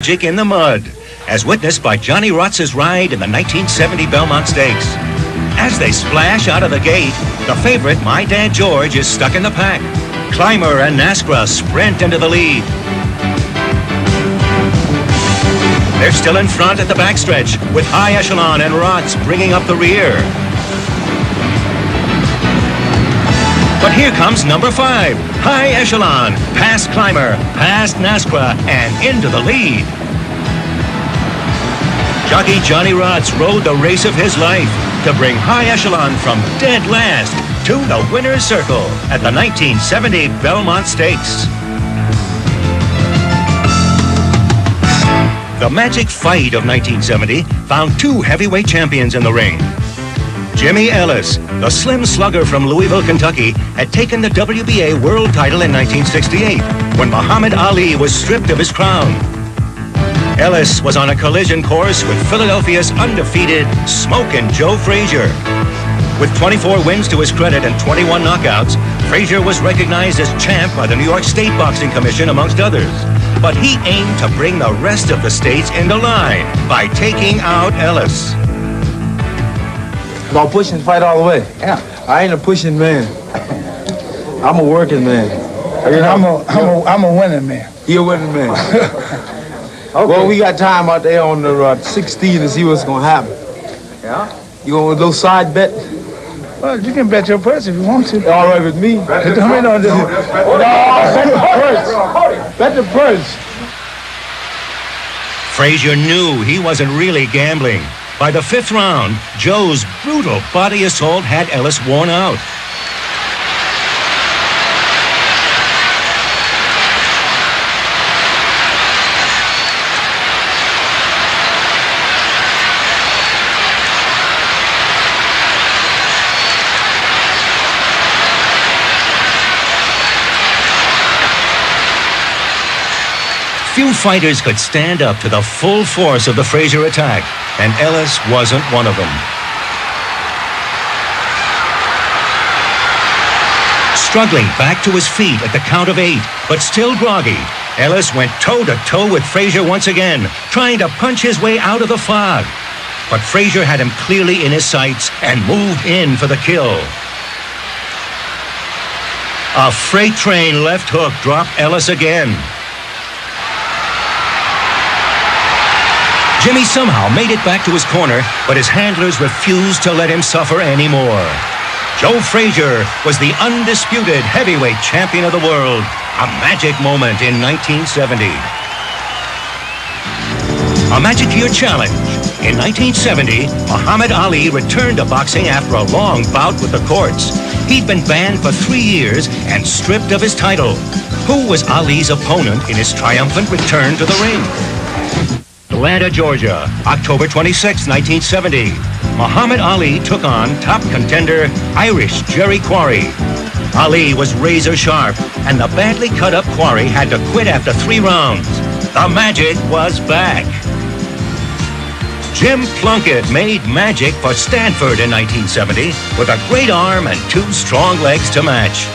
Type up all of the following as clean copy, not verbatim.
magic in the mud, as witnessed by Johnny Rotz's ride in the 1970 Belmont Stakes. As they splash out of the gate, the favorite, My Dad George, is stuck in the pack. Climber and Nascra sprint into the lead. They're still in front at the backstretch, with High Echelon and Rotz bringing up the rear. But here comes number 5, High Echelon, past Climber, past Nascra, and into the lead. Jockey Johnny Rotz rode the race of his life to bring High Echelon from dead last to the winner's circle at the 1970 Belmont Stakes. The Magic Fight of 1970 found 2 heavyweight champions in the ring. Jimmy Ellis, the slim slugger from Louisville, Kentucky, had taken the WBA world title in 1968 when Muhammad Ali was stripped of his crown. Ellis was on a collision course with Philadelphia's undefeated Smokin' Joe Frazier. With 24 wins to his credit and 21 knockouts, Frazier was recognized as champ by the New York State Boxing Commission, amongst others. But he aimed to bring the rest of the states into line by taking out Ellis. About pushing fight all the way. Yeah. I ain't a pushing man. I'm a working man. And I'm a winning man. You're a winning man. Okay. Well, we got time out there on the 16 to see what's going to happen. Yeah. You going with a little side bet? Well, you can bet your purse if you want to. All right with me. No, bet the purse. Bet the purse. Frazier knew he wasn't really gambling. By the 5th round, Joe's brutal body assault had Ellis worn out. Few fighters could stand up to the full force of the Frazier attack, and Ellis wasn't one of them. Struggling back to his feet at the count of 8, but still groggy, Ellis went toe-to-toe with Frazier once again, trying to punch his way out of the fog. But Frazier had him clearly in his sights and moved in for the kill. A freight train left hook dropped Ellis again. Jimmy somehow made it back to his corner, but his handlers refused to let him suffer anymore. Joe Frazier was the undisputed heavyweight champion of the world, a magic moment in 1970. A Magic Year challenge. In 1970, Muhammad Ali returned to boxing after a long bout with the courts. He'd been banned for 3 years and stripped of his title. Who was Ali's opponent in his triumphant return to the ring? Atlanta, Georgia, October 26, 1970. Muhammad Ali took on top contender Irish Jerry Quarry. Ali was razor sharp, and the badly cut up Quarry had to quit after 3 rounds. The magic was back. Jim Plunkett made magic for Stanford in 1970 with a great arm and 2 strong legs to match.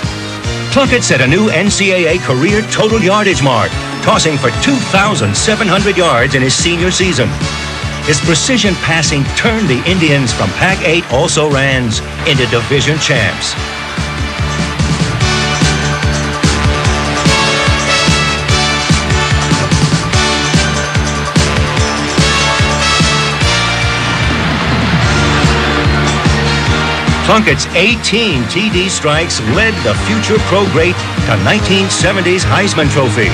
Plunkett set a new NCAA career total yardage mark, tossing for 2,700 yards in his senior season. His precision passing turned the Indians from Pac-8 also-rans into division champs. Plunkett's 18 TD strikes led the future pro great to 1970's Heisman Trophy.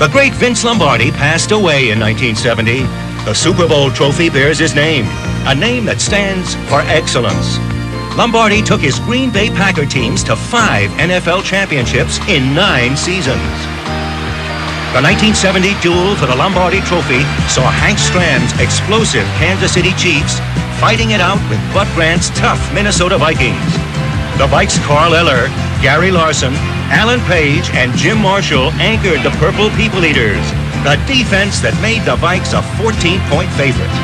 The great Vince Lombardi passed away in 1970. The Super Bowl trophy bears his name, a name that stands for excellence. Lombardi took his Green Bay Packer teams to 5 NFL championships in 9 seasons. The 1970 duel for the Lombardi Trophy saw Hank Stram's explosive Kansas City Chiefs fighting it out with Bud Grant's tough Minnesota Vikings. The Vikes' Carl Eller, Gary Larson, Alan Page, and Jim Marshall anchored the Purple People Eaters, the defense that made the Vikes a 14-point favorite.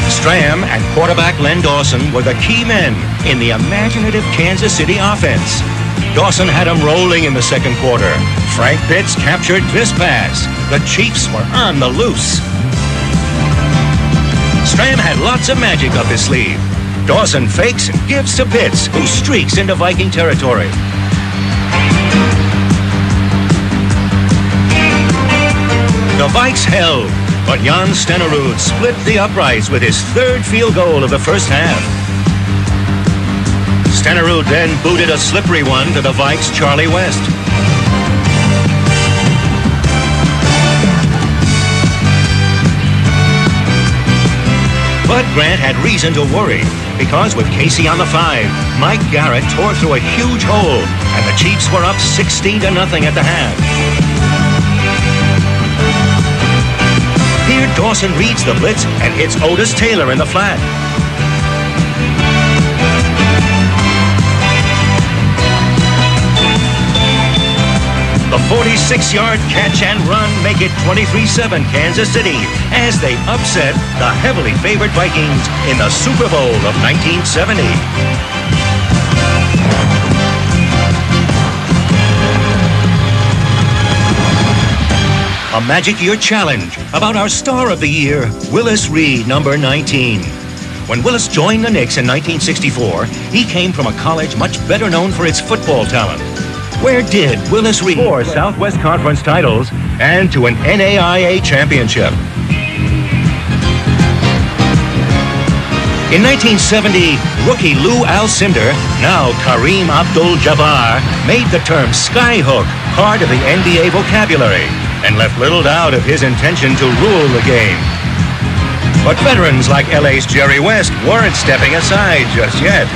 Stram and quarterback Len Dawson were the key men in the imaginative Kansas City offense. Dawson had him rolling in the second quarter. Frank Pitts captured this pass. The Chiefs were on the loose. Stram had lots of magic up his sleeve. Dawson fakes and gives to Pitts, who streaks into Viking territory. The Vikes held, but Jan Stenerud split the uprights with his third field goal of the first half. Stenerud then booted a slippery one to the Vikes' Charlie West. Bud Grant had reason to worry, because with Casey on the 5, Mike Garrett tore through a huge hole, and the Chiefs were up 16-0 at the half. Here, Dawson reads the blitz and hits Otis Taylor in the flat. The 46-yard catch and run make it 23-7 Kansas City as they upset the heavily favored Vikings in the Super Bowl of 1970. A Magic Year challenge about our star of the year, Willis Reed, number 19. When Willis joined the Knicks in 1964, he came from a college much better known for its football talent. Where did Willis Reed 4 Southwest Conference titles and to an NAIA championship? In 1970, rookie Lou Alcindor, now Kareem Abdul-Jabbar, made the term skyhook part of the NBA vocabulary and left little doubt of his intention to rule the game. But veterans like LA's Jerry West weren't stepping aside just yet.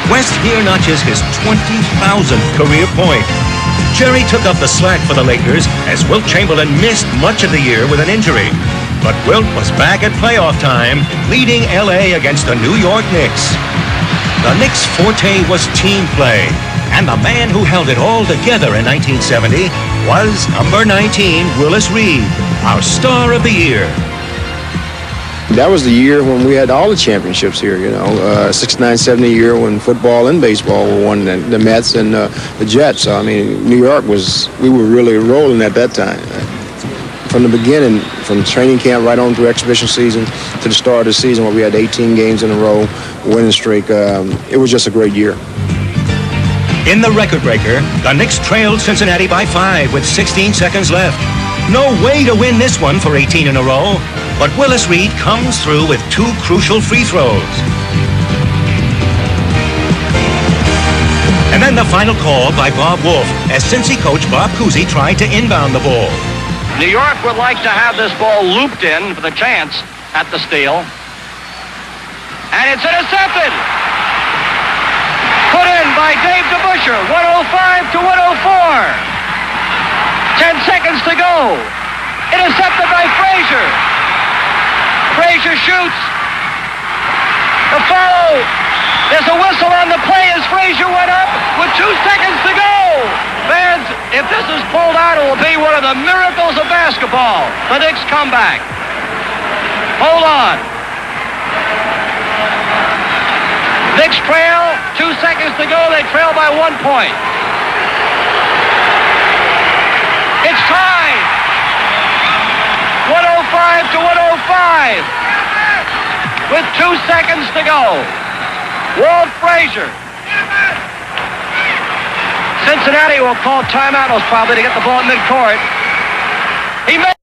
West here notches his 20,000th career point. Jerry took up the slack for the Lakers as Wilt Chamberlain missed much of the year with an injury. But Wilt was back at playoff time, leading LA against the New York Knicks. The Knicks' forte was team play, and the man who held it all together in 1970 was number 19, Willis Reed, our star of the year. That was the year when we had all the championships here, 69-70 year when football and baseball were won, the Mets and the Jets. So, I mean, New York we were really rolling at that time. From the beginning, from training camp right on through exhibition season to the start of the season where we had 18 games in a row, winning streak, it was just a great year. In the record breaker, the Knicks trailed Cincinnati by 5 with 16 seconds left. No way to win this one for 18 in a row. But Willis Reed comes through with 2 crucial free throws. And then the final call by Bob Wolf as Cincy coach Bob Cousy tried to inbound the ball. New York would like to have this ball looped in for the chance at the steal. And it's intercepted. Put in by Dave DeBuscher, 105 to 104. 10 seconds to go. Intercepted by Frazier. Frazier shoots. The foul. There's a whistle on the play as Frazier went up with 2 seconds to go. Fans, if this is pulled out, it will be one of the miracles of basketball. The Knicks come back. Hold on. Knicks trail. 2 seconds to go. They trail by 1 point. It's tied. 105 to 105 with 2 seconds to go. Walt Frazier. Cincinnati will call timeout most probably to get the ball at midcourt. He made